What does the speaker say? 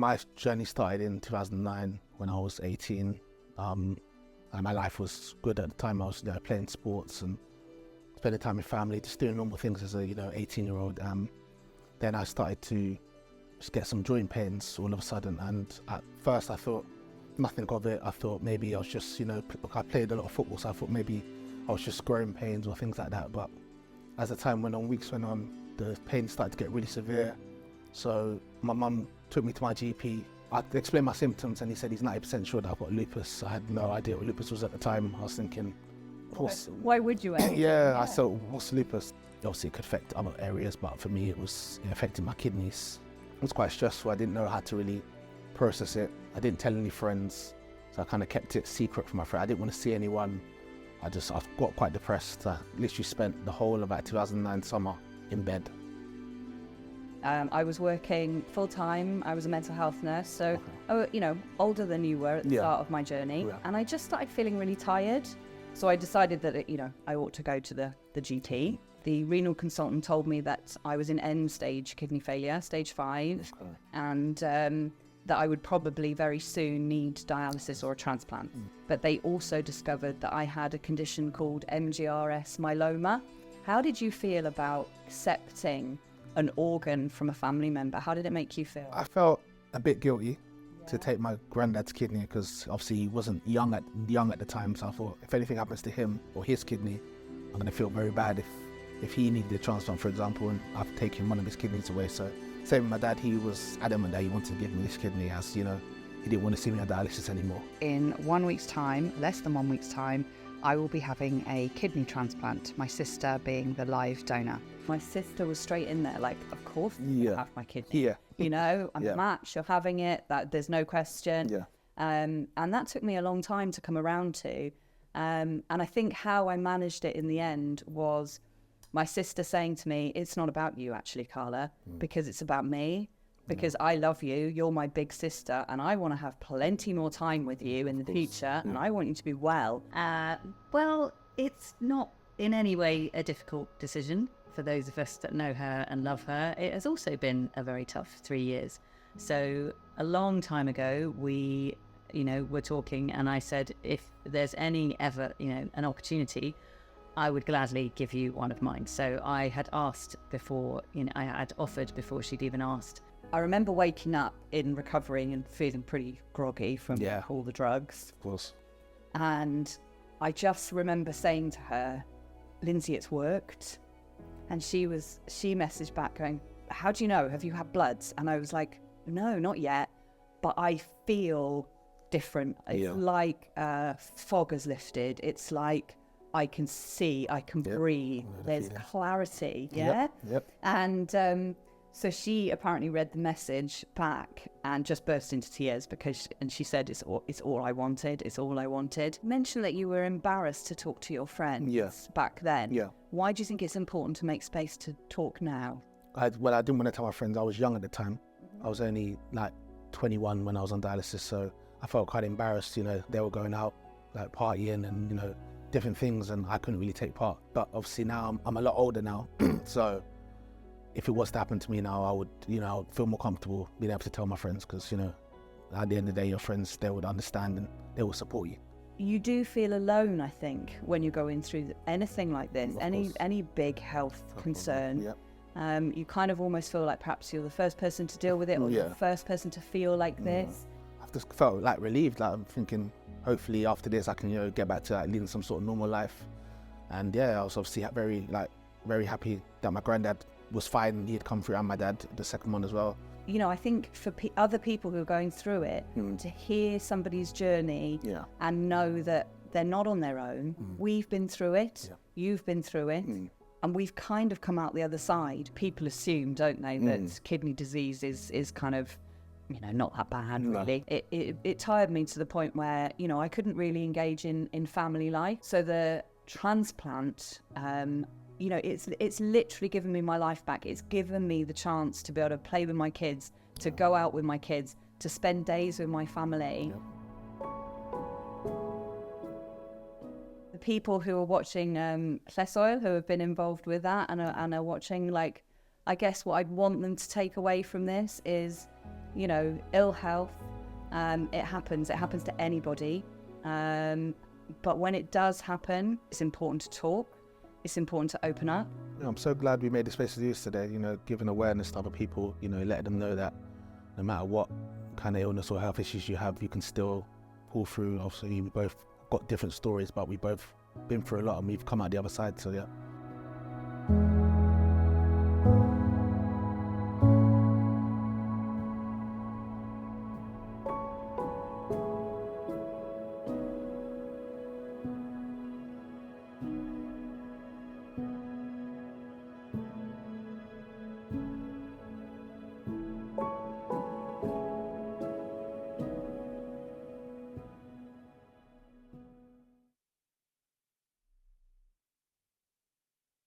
My journey started in 2009 when I was 18. And my life was good at the time. I was playing sports and spending time with family, just doing normal things as a 18-year-old. Then I started to just get some joint pains all of a sudden, and at first I thought nothing of it. I thought maybe I was just, I played a lot of football, so I thought maybe I was just growing pains or things like that. But as the time went on, weeks went on, the pain started to get really severe. So my mum took me to my GP. I explained my symptoms and he said he's 90% sure that I've got lupus. I had no idea what lupus was at the time. I was thinking, why would you? Yeah, I thought, what's lupus? Obviously it could affect other areas, but for me it was affecting my kidneys. It was quite stressful. I didn't know how to really process it. I didn't tell any friends, so I kind of kept it secret from my friend. I didn't want to see anyone. I got quite depressed. I literally spent the whole of that 2009 summer in bed. I was working full-time. I was a mental health nurse, so older than you were at the start of my journey. And I just started feeling really tired. So I decided that I ought to go to the GP. The renal consultant told me that I was in end-stage kidney failure, stage 5, and that I would probably very soon need dialysis or a transplant. But they also discovered that I had a condition called MGRS myeloma. How did you feel about accepting an organ from a family member? How did it make you feel? I felt a bit guilty to take my granddad's kidney, because obviously he wasn't young at the time, so I thought if anything happens to him or his kidney, I'm going to feel very bad if he needed a transplant, for example, and I've taken one of his kidneys away. So same with my dad, he was adamant that he wanted to give me this kidney, as he didn't want to see me on dialysis anymore. In 1 week's time, less than 1 week's time, I will be having a kidney transplant, my sister being the live donor. My sister was straight in there, like, of course you have my kidney. I'm a match, you're having it, that there's no question. And that took me a long time to come around to. And I think how I managed it in the end was my sister saying to me, it's not about you actually, Carla, because it's about me. Because I love you, you're my big sister, and I want to have plenty more time with you in the future, and I want you to be well. Well, it's not in any way a difficult decision for those of us that know her and love her. It has also been a very tough 3 years. So a long time ago, we, were talking, and I said, if there's ever an opportunity, I would gladly give you one of mine. So I had asked before, I had offered before she'd even asked. I remember waking up in recovery and feeling pretty groggy from all the drugs. Of course. And I just remember saying to her, Lindsay, it's worked. And she messaged back going, how do you know? Have you had bloods? And I was like, no, not yet. But I feel different. It's like fog has lifted. It's like I can see, I can breathe. There's clarity. Yep. And so she apparently read the message back and just burst into tears and she said, it's all I wanted. It's all I wanted. Mention that you were embarrassed to talk to your friends back then. Why do you think it's important to make space to talk now? I didn't want to tell my friends. I was young at the time. I was only like 21 when I was on dialysis, so I felt quite embarrassed. They were going out, like partying and, different things, and I couldn't really take part. But obviously now I'm a lot older now, so if it was to happen to me now, I would, I would feel more comfortable being able to tell my friends, because, at the end of the day, your friends, they would understand and they will support you. You do feel alone, I think, when you're going through anything like this, any big health concern. You kind of almost feel like perhaps you're the first person to deal with it, or you're the first person to feel like this. I've just felt like relieved. Like I'm thinking, hopefully after this, I can get back to leading some sort of normal life. And I was obviously very happy that my granddad was fine. He had come through, and my dad, the second one as well. I think for other people who are going through it, to hear somebody's journey and know that they're not on their own. We've been through it, you've been through it, and we've kind of come out the other side. People assume, don't they, that kidney disease is kind of, not that bad, really. It tired me to the point where, I couldn't really engage in family life. So the transplant, it's literally given me my life back. It's given me the chance to be able to play with my kids, to go out with my kids, to spend days with my family. The people who are watching Less Oil, who have been involved with that and are watching, I guess what I'd want them to take away from this is you know, ill health. It happens to anybody. But when it does happen, it's important to talk. It's important to open up. I'm so glad we made this space to use today, you know, giving awareness to other people, you know, letting them know that no matter what kind of illness or health issues you have, you can still pull through. Obviously, we both got different stories, but we both been through a lot and we've come out the other side, so yeah.